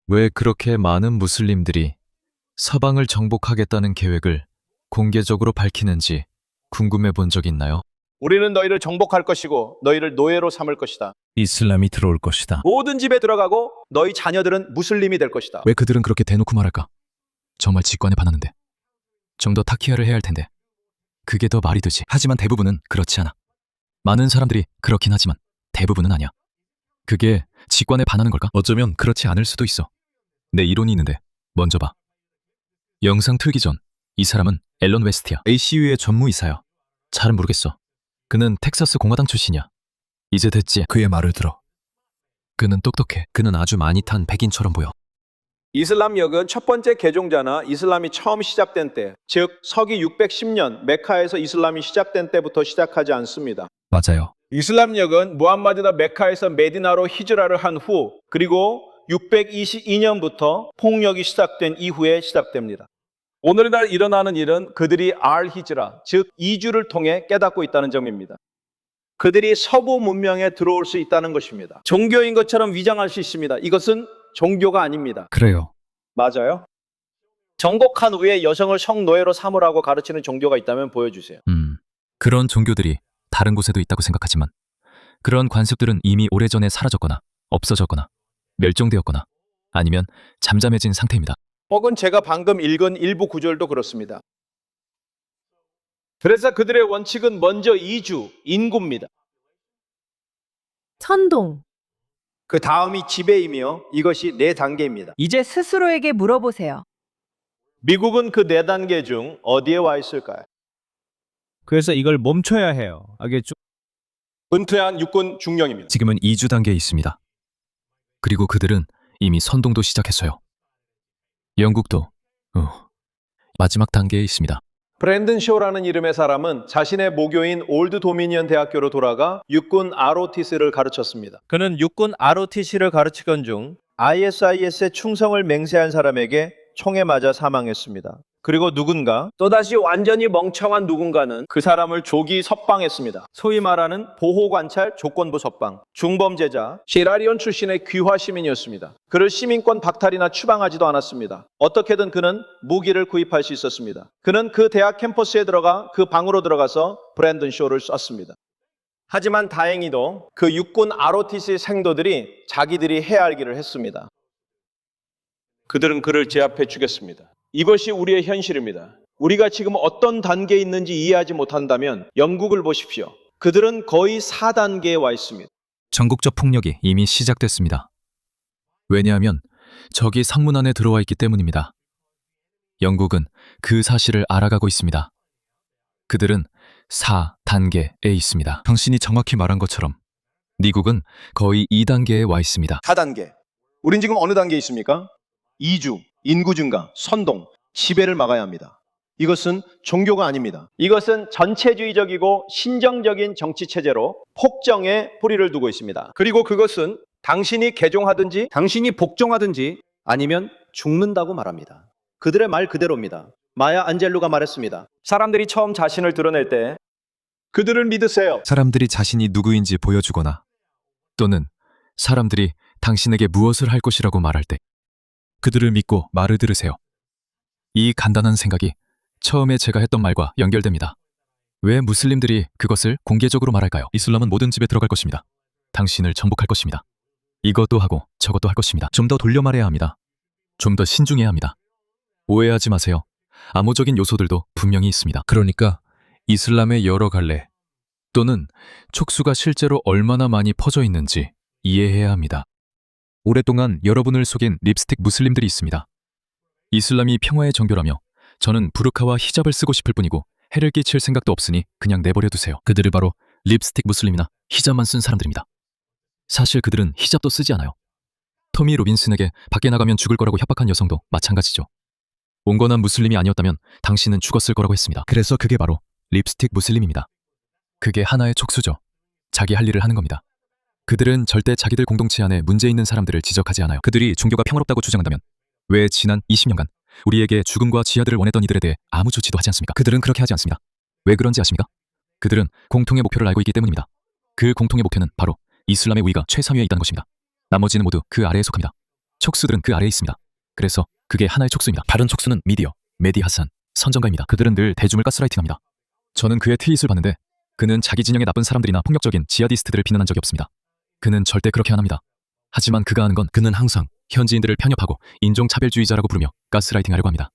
왜 그렇게 많은 무슬림들이 서방을 정복하겠다는 계획을 공개적으로 밝히는지 궁금해 본 적 있나요? 우리는 너희를 정복할 것이고 너희를 노예로 삼을 것이다. 이슬람이 들어올 것이다. 모든 집에 들어가고 너희 자녀들은 무슬림이 될 것이다. 왜 그들은 그렇게 대놓고 말할까? 정말 직관에 반하는데. 좀 더 타키아를 해야 할 텐데. 그게 더 말이 되지. 하지만 대부분은 그렇지 않아. 많은 사람들이 그렇긴 하지만 대부분은 아니야. 그게 직관에 반하는 걸까? 어쩌면 그렇지 않을 수도 있어. 내 이론이 있는데 먼저 봐. 영상 틀기 전 이 사람은 앨런 웨스트야. ACU의 전무이사야. 잘은 모르겠어. 그는 텍사스 공화당 출신이야. 이제 됐지. 그의 말을 들어. 그는 똑똑해. 그는 아주 많이 탄 백인처럼 보여. 이슬람역은 첫 번째 개종자나 이슬람이 처음 시작된 때, 즉 서기 610년 메카에서 이슬람이 시작된 때부터 시작하지 않습니다. 맞아요. 이슬람역은 무함마드가 메카에서 메디나로 히즈라를 한 후, 그리고 622년부터 폭력이 시작된 이후에 시작됩니다. 오늘날 일어나는 일은 그들이 히즈라, 즉 이주를 통해 깨닫고 있다는 점입니다. 그들이 서부 문명에 들어올 수 있다는 것입니다. 종교인 것처럼 위장할 수 있습니다. 이것은 종교가 아닙니다. 그래요. 맞아요? 정복한 후에 여성을 성노예로 삼으라고 가르치는 종교가 있다면 보여주세요. 그런 종교들이 다른 곳에도 있다고 생각하지만 그런 관습들은 이미 오래전에 사라졌거나 없어졌거나 멸종되었거나 아니면 잠잠해진 상태입니다. 혹은 제가 방금 읽은 일부 구절도 그렇습니다. 그래서 그들의 원칙은 먼저 이주, 인구입니다. 천동. 그 다음이 지배이며 이것이 4단계입니다. 이제 스스로에게 물어보세요. 미국은 그 4단계 중 어디에 와 있을까요? 그래서 이걸 멈춰야 해요. 알겠죠? 은퇴한 육군 중령입니다. 지금은 2주 단계에 있습니다. 그리고 그들은 이미 선동도 시작했어요. 영국도 마지막 단계에 있습니다. 브랜든 쇼라는 이름의 사람은 자신의 모교인 올드 도미니언 대학교로 돌아가 육군 ROTC를 가르쳤습니다. 그는 육군 ROTC를 가르치던 중 ISIS에 충성을 맹세한 사람에게 총에 맞아 사망했습니다. 그리고 누군가, 또다시 완전히 멍청한 누군가는 그 사람을 조기 석방했습니다. 소위 말하는 보호관찰 조건부 석방. 중범죄자, 시라리온 출신의 귀화 시민이었습니다. 그를 시민권 박탈이나 추방하지도 않았습니다. 어떻게든 그는 무기를 구입할 수 있었습니다. 그는 그 대학 캠퍼스에 들어가 그 방으로 들어가서 브랜든 쇼를 쐈습니다. 하지만 다행히도 그 육군 ROTC 생도들이 자기들이 해야 할 일을 했습니다. 그들은 그를 제압해 죽였습니다. 이것이 우리의 현실입니다. 우리가 지금 어떤 단계에 있는지 이해하지 못한다면 영국을 보십시오. 그들은 거의 4단계에 와 있습니다. 전국적 폭력이 이미 시작됐습니다. 왜냐하면 적이 상문 안에 들어와 있기 때문입니다. 영국은 그 사실을 알아가고 있습니다. 그들은 4단계에 있습니다. 당신이 정확히 말한 것처럼 미국은 거의 2단계에 와 있습니다. 4단계. 우린 지금 어느 단계에 있습니까? 이주, 인구 증가, 선동, 지배를 막아야 합니다. 이것은 종교가 아닙니다. 이것은 전체주의적이고 신정적인 정치체제로 폭정에 뿌리를 두고 있습니다. 그리고 그것은 당신이 개종하든지 당신이 복종하든지 아니면 죽는다고 말합니다. 그들의 말 그대로입니다. 마야 안젤루가 말했습니다. 사람들이 처음 자신을 드러낼 때 그들을 믿으세요. 사람들이 자신이 누구인지 보여주거나 또는 사람들이 당신에게 무엇을 할 것이라고 말할 때 그들을 믿고 말을 들으세요. 이 간단한 생각이 처음에 제가 했던 말과 연결됩니다. 왜 무슬림들이 그것을 공개적으로 말할까요? 이슬람은 모든 집에 들어갈 것입니다. 당신을 정복할 것입니다. 이것도 하고 저것도 할 것입니다. 좀 더 돌려 말해야 합니다. 좀 더 신중해야 합니다. 오해하지 마세요. 암호적인 요소들도 분명히 있습니다. 그러니까 이슬람의 여러 갈래 또는 촉수가 실제로 얼마나 많이 퍼져 있는지 이해해야 합니다. 오랫동안 여러분을 속인 립스틱 무슬림들이 있습니다. 이슬람이 평화의 정교라며 저는 부르카와 히잡을 쓰고 싶을 뿐이고 해를 끼칠 생각도 없으니 그냥 내버려 두세요. 그들을 바로 립스틱 무슬림이나 히잡만 쓴 사람들입니다. 사실 그들은 히잡도 쓰지 않아요. 토미 로빈슨에게 밖에 나가면 죽을 거라고 협박한 여성도 마찬가지죠. 온건한 무슬림이 아니었다면 당신은 죽었을 거라고 했습니다. 그래서 그게 바로 립스틱 무슬림입니다. 그게 하나의 촉수죠. 자기 할 일을 하는 겁니다. 그들은 절대 자기들 공동체 안에 문제 있는 사람들을 지적하지 않아요. 그들이 종교가 평화롭다고 주장한다면 왜 지난 20년간 우리에게 죽음과 지하들을 원했던 이들에 대해 아무 조치도 하지 않습니까? 그들은 그렇게 하지 않습니다. 왜 그런지 아십니까? 그들은 공통의 목표를 알고 있기 때문입니다. 그 공통의 목표는 바로 이슬람의 우위가 최상위에 있다는 것입니다. 나머지는 모두 그 아래에 속합니다. 촉수들은 그 아래에 있습니다. 그래서 그게 하나의 촉수입니다. 다른 촉수는 미디어, 메디 하산, 선정가입니다. 그들은 늘 대중을 가스라이팅합니다. 저는 그의 트윗을 봤는데 그는 자기 진영의 나쁜 사람들이나 폭력적인 지하디스트들을 비난한 적이 없습니다. 그는 절대 그렇게 안 합니다. 하지만 그가 하는 건 그는 항상 현지인들을 편협하고 인종차별주의자라고 부르며 가스라이팅하려고 합니다.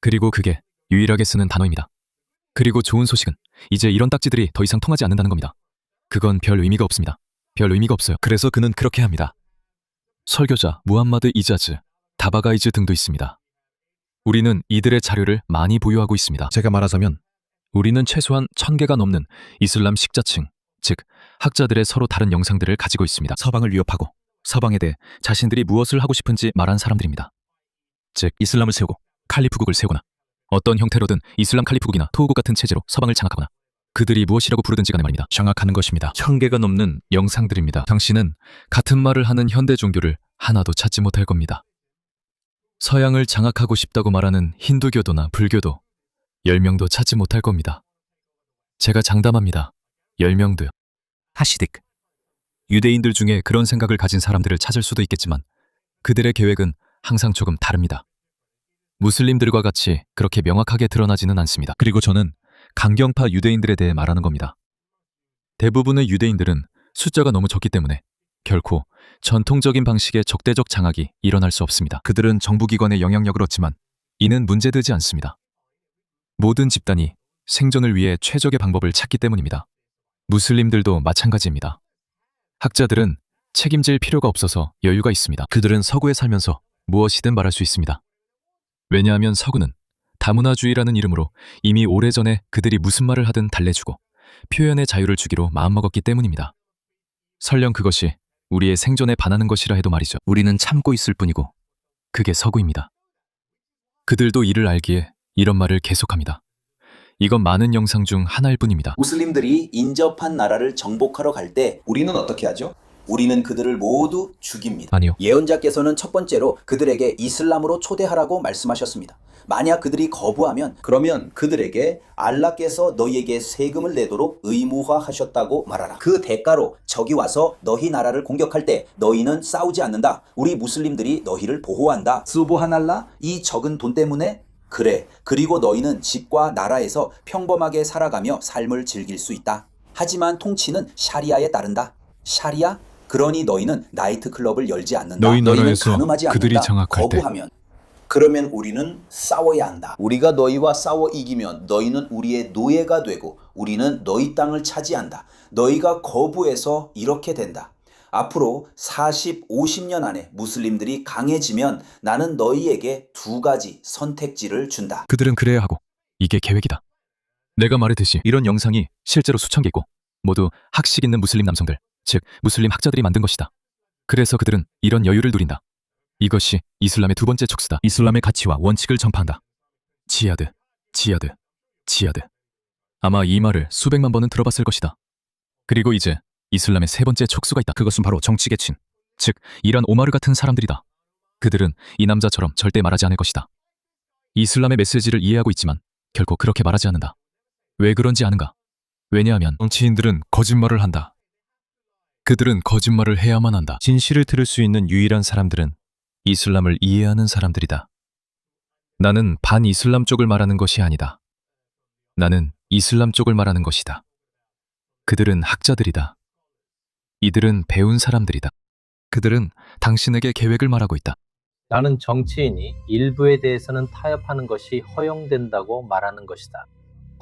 그리고 그게 유일하게 쓰는 단어입니다. 그리고 좋은 소식은 이제 이런 딱지들이 더 이상 통하지 않는다는 겁니다. 그건 별 의미가 없습니다. 별 의미가 없어요. 그래서 그는 그렇게 합니다. 설교자 무함마드 이자즈, 다바가이즈 등도 있습니다. 우리는 이들의 자료를 많이 보유하고 있습니다. 제가 말하자면 우리는 최소한 1000개가 넘는 이슬람 식자층, 즉 학자들의 서로 다른 영상들을 가지고 있습니다. 서방을 위협하고 서방에 대해 자신들이 무엇을 하고 싶은지 말한 사람들입니다. 즉 이슬람을 세우고 칼리프국을 세우거나 어떤 형태로든 이슬람 칼리프국이나 토우국 같은 체제로 서방을 장악하거나 그들이 무엇이라고 부르든지 간에 말입니다. 장악하는 것입니다. 1000개가 넘는 영상들입니다. 당신은 같은 말을 하는 현대 종교를 하나도 찾지 못할 겁니다. 서양을 장악하고 싶다고 말하는 힌두교도나 불교도 10명도 찾지 못할 겁니다. 제가 장담합니다. 10명도요. 하시딕. 유대인들 중에 그런 생각을 가진 사람들을 찾을 수도 있겠지만 그들의 계획은 항상 조금 다릅니다. 무슬림들과 같이 그렇게 명확하게 드러나지는 않습니다. 그리고 저는 강경파 유대인들에 대해 말하는 겁니다. 대부분의 유대인들은 숫자가 너무 적기 때문에 결코 전통적인 방식의 적대적 장악이 일어날 수 없습니다. 그들은 정부기관의 영향력을 얻지만 이는 문제되지 않습니다. 모든 집단이 생존을 위해 최적의 방법을 찾기 때문입니다. 무슬림들도 마찬가지입니다. 학자들은 책임질 필요가 없어서 여유가 있습니다. 그들은 서구에 살면서 무엇이든 말할 수 있습니다. 왜냐하면 서구는 다문화주의라는 이름으로 이미 오래전에 그들이 무슨 말을 하든 달래주고 표현의 자유를 주기로 마음먹었기 때문입니다. 설령 그것이 우리의 생존에 반하는 것이라 해도 말이죠. 우리는 참고 있을 뿐이고 그게 서구입니다. 그들도 이를 알기에 이런 말을 계속합니다. 이건 많은 영상 중 하나일 뿐입니다. 무슬림들이 인접한 나라를 정복하러 갈 때 우리는 어떻게 하죠? 우리는 그들을 모두 죽입니다. 아니요. 예언자께서는 첫 번째로 그들에게 이슬람으로 초대하라고 말씀하셨습니다. 만약 그들이 거부하면 그러면 그들에게 알라께서 너희에게 세금을 내도록 의무화하셨다고 말하라. 그 대가로 적이 와서 너희 나라를 공격할 때 너희는 싸우지 않는다. 우리 무슬림들이 너희를 보호한다. 스보하날라, 이 적은 돈 때문에? 그래. 그리고 너희는 집과 나라에서 평범하게 살아가며 삶을 즐길 수 있다. 하지만 통치는 샤리아에 따른다. 샤리아? 그러니 너희는 나이트클럽을 열지 않는다. 너희 너희는 나라에서 가늠하지 그들이 않는다. 장악할 때. 거부하면 그러면 우리는 싸워야 한다. 우리가 너희와 싸워 이기면 너희는 우리의 노예가 되고 우리는 너희 땅을 차지한다. 너희가 거부해서 이렇게 된다. 앞으로 40, 50년 안에 무슬림들이 강해지면 나는 너희에게 2가지 선택지를 준다. 그들은 그래야 하고 이게 계획이다. 내가 말했듯이 이런 영상이 실제로 수천 개 있고 모두 학식 있는 무슬림 남성들, 즉 무슬림 학자들이 만든 것이다. 그래서 그들은 이런 여유를 누린다. 이것이 이슬람의 두 번째 촉수다. 이슬람의 가치와 원칙을 전파한다. 지하드, 지하드, 지하드. 아마 이 말을 수백만 번은 들어봤을 것이다. 그리고 이제 이슬람의 세 번째 촉수가 있다. 그것은 바로 정치 계층, 즉 이란 오마르 같은 사람들이다. 그들은 이 남자처럼 절대 말하지 않을 것이다. 이슬람의 메시지를 이해하고 있지만 결코 그렇게 말하지 않는다. 왜 그런지 아는가? 왜냐하면 정치인들은 거짓말을 한다. 그들은 거짓말을 해야만 한다. 진실을 들을 수 있는 유일한 사람들은 이슬람을 이해하는 사람들이다. 나는 반이슬람 쪽을 말하는 것이 아니다. 나는 이슬람 쪽을 말하는 것이다. 그들은 학자들이다. 이들은 배운 사람들이다. 그들은 당신에게 계획을 말하고 있다. 나는 정치인이 일부에 대해서는 타협하는 것이 허용된다고 말하는 것이다.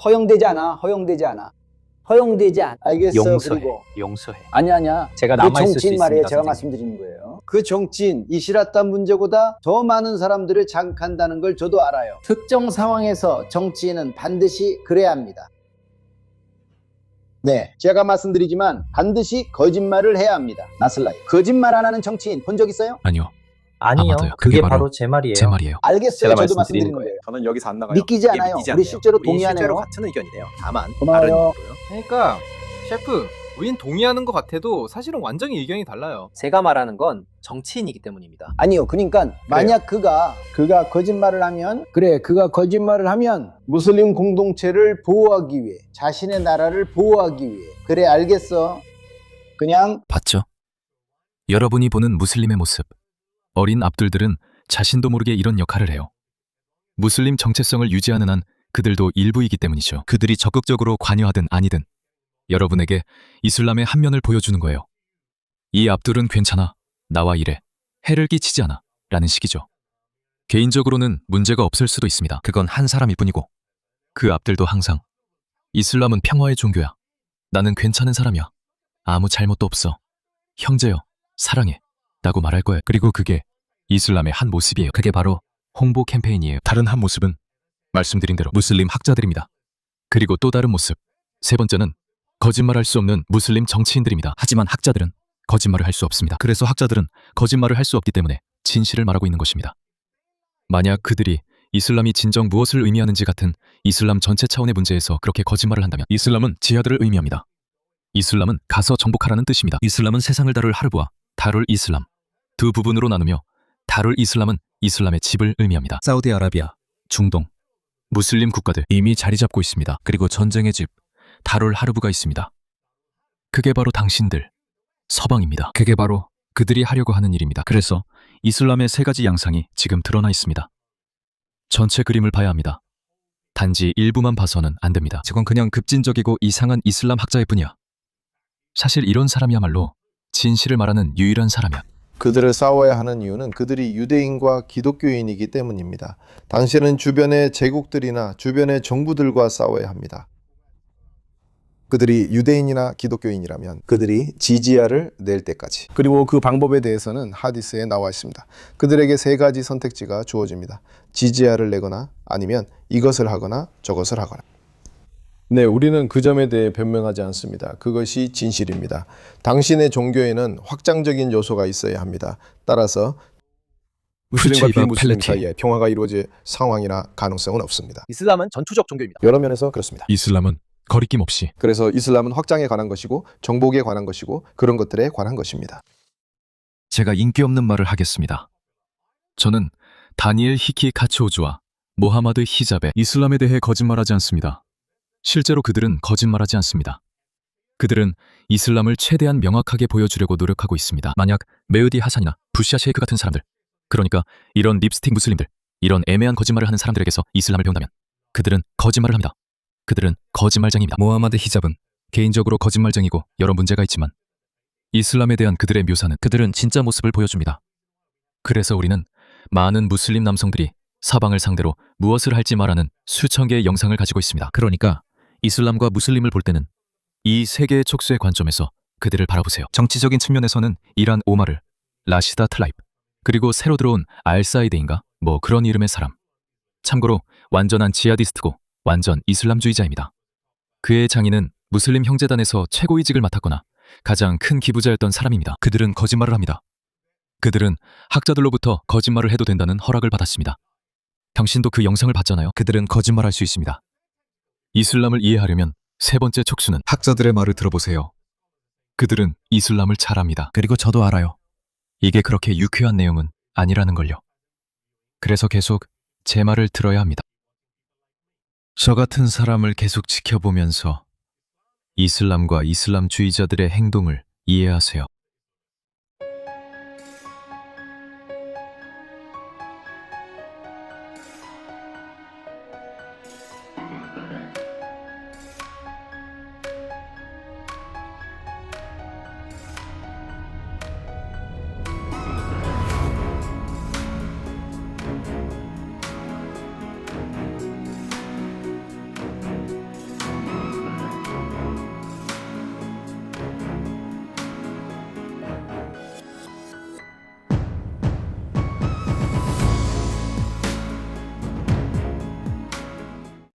허용되지 않아. 허용되지 않아. 허용되지 않아. 알겠어. 용서해. 그리고 용서해. 아니야. 제가 그 남아있을 수 정치인 말이에요. 있습니다, 제가 선생님. 말씀드리는 거예요. 그 정치인 이시라탄 문제보다 더 많은 사람들을 장악한다는 걸 저도 알아요. 특정 상황에서 정치인은 반드시 그래야 합니다. 네, 제가 말씀드리지만 반드시 거짓말을 해야 합니다. 나슬라이. 거짓말 안 하는 정치인 본 적 있어요? 아니요. 아니요. 맞아요. 그게 바로 제 말이에요. 제 말이에요. 알겠어요. 제가 저도 말씀드리는 말씀드리는 거예요. 거예요. 저는 여기서 안 나가요. 믿기지 이게 않아요. 믿기지 우리 않네요. 실제로 우리 실제로 동의하네요. 같은 의견이네요. 다만 고마워요. 다른 이유로요. 그러니까 셰프, 우린 동의하는 것 같아도 사실은 완전히 의견이 달라요. 제가 말하는 건 정치인이기 때문입니다. 아니요. 그러니까 만약 그가 거짓말을 하면 그가 거짓말을 하면 무슬림 공동체를 보호하기 위해 자신의 나라를 보호하기 위해 그래 알겠어. 그냥 봤죠? 여러분이 보는 무슬림의 모습. 어린 압둘들은 자신도 모르게 이런 역할을 해요. 무슬림 정체성을 유지하는 한 그들도 일부이기 때문이죠. 그들이 적극적으로 관여하든 아니든 여러분에게 이슬람의 한 면을 보여주는 거예요. 이 압둘은 괜찮아, 나와 일해, 해를 끼치지 않아 라는 식이죠. 개인적으로는 문제가 없을 수도 있습니다. 그건 한 사람일 뿐이고 그 압둘도 항상 이슬람은 평화의 종교야. 나는 괜찮은 사람이야. 아무 잘못도 없어. 형제여, 사랑해 라고 말할 거예요. 그리고 그게 이슬람의 한 모습이에요. 그게 바로 홍보 캠페인이에요. 다른 한 모습은 말씀드린 대로 무슬림 학자들입니다. 그리고 또 다른 모습, 세 번째는 거짓말할 수 없는 무슬림 정치인들입니다. 하지만 학자들은 거짓말을 할 수 없습니다. 그래서 학자들은 거짓말을 할 수 없기 때문에 진실을 말하고 있는 것입니다. 만약 그들이 이슬람이 진정 무엇을 의미하는지 같은 이슬람 전체 차원의 문제에서 그렇게 거짓말을 한다면 이슬람은 지하드를 의미합니다. 이슬람은 가서 정복하라는 뜻입니다. 이슬람은 세상을 다룰 하르부와 다룰 이슬람 두 부분으로 나누며 다룰 이슬람은 이슬람의 집을 의미합니다. 사우디아라비아, 중동, 무슬림 국가들 이미 자리 잡고 있습니다. 그리고 전쟁의 집, 다룰 하르부가 있습니다. 그게 바로 당신들, 서방입니다. 그게 바로 그들이 하려고 하는 일입니다. 그래서 이슬람의 세 가지 양상이 지금 드러나 있습니다. 전체 그림을 봐야 합니다. 단지 일부만 봐서는 안 됩니다. 저건 그냥 급진적이고 이상한 이슬람 학자일 뿐이야. 사실 이런 사람이야말로 진실을 말하는 유일한 사람이야. 그들을 싸워야 하는 이유는 그들이 유대인과 기독교인이기 때문입니다. 당신은 주변의 제국들이나 주변의 정부들과 싸워야 합니다. 그들이 유대인이나 기독교인이라면 그들이 지지야를 낼 때까지. 그리고 그 방법에 대해서는 하디스에 나와 있습니다. 그들에게 세 가지 선택지가 주어집니다. 지지야를 내거나 아니면 이것을 하거나 저것을 하거나. 네, 우리는 그 점에 대해 변명하지 않습니다. 그것이 진실입니다. 당신의 종교에는 확장적인 요소가 있어야 합니다. 따라서 무슬림과 비무슬림 사이에 평화가 이루어질 상황이나 가능성은 없습니다. 이슬람은 전투적 종교입니다. 여러 면에서 그렇습니다. 이슬람은 거리낌 없이 그래서 이슬람은 확장에 관한 것이고 정복에 관한 것이고 그런 것들에 관한 것입니다. 제가 인기 없는 말을 하겠습니다. 저는 다니엘 히키 카츠오주와 모하마드 히잡의 이슬람에 대해 거짓말하지 않습니다. 실제로 그들은 거짓말하지 않습니다. 그들은 이슬람을 최대한 명확하게 보여주려고 노력하고 있습니다. 만약 메우디 하산이나 부시아 셰이크 같은 사람들, 그러니까 이런 립스틱 무슬림들, 이런 애매한 거짓말을 하는 사람들에게서 이슬람을 배운다면 그들은 거짓말을 합니다. 그들은 거짓말쟁이입니다. 모하마드 히잡은 개인적으로 거짓말쟁이고 여러 문제가 있지만 이슬람에 대한 그들의 묘사는 그들은 진짜 모습을 보여줍니다. 그래서 우리는 많은 무슬림 남성들이 사방을 상대로 무엇을 할지 말하는 수천 개의 영상을 가지고 있습니다. 그러니까 이슬람과 무슬림을 볼 때는 이 세 개의 촉수의 관점에서 그들을 바라보세요. 정치적인 측면에서는 이란 오마르, 라시다 트라이브, 그리고 새로 들어온 알사이드인가? 뭐 그런 이름의 사람. 참고로 완전한 지하디스트고 완전 이슬람주의자입니다. 그의 장인은 무슬림 형제단에서 최고위직을 맡았거나 가장 큰 기부자였던 사람입니다. 그들은 거짓말을 합니다. 그들은 학자들로부터 거짓말을 해도 된다는 허락을 받았습니다. 당신도 그 영상을 봤잖아요. 그들은 거짓말할 수 있습니다. 이슬람을 이해하려면 세 번째 촉수는 학자들의 말을 들어보세요. 그들은 이슬람을 잘 압니다. 그리고 저도 알아요. 이게 그렇게 유쾌한 내용은 아니라는 걸요. 그래서 계속 제 말을 들어야 합니다. 저 같은 사람을 계속 지켜보면서 이슬람과 이슬람주의자들의 행동을 이해하세요.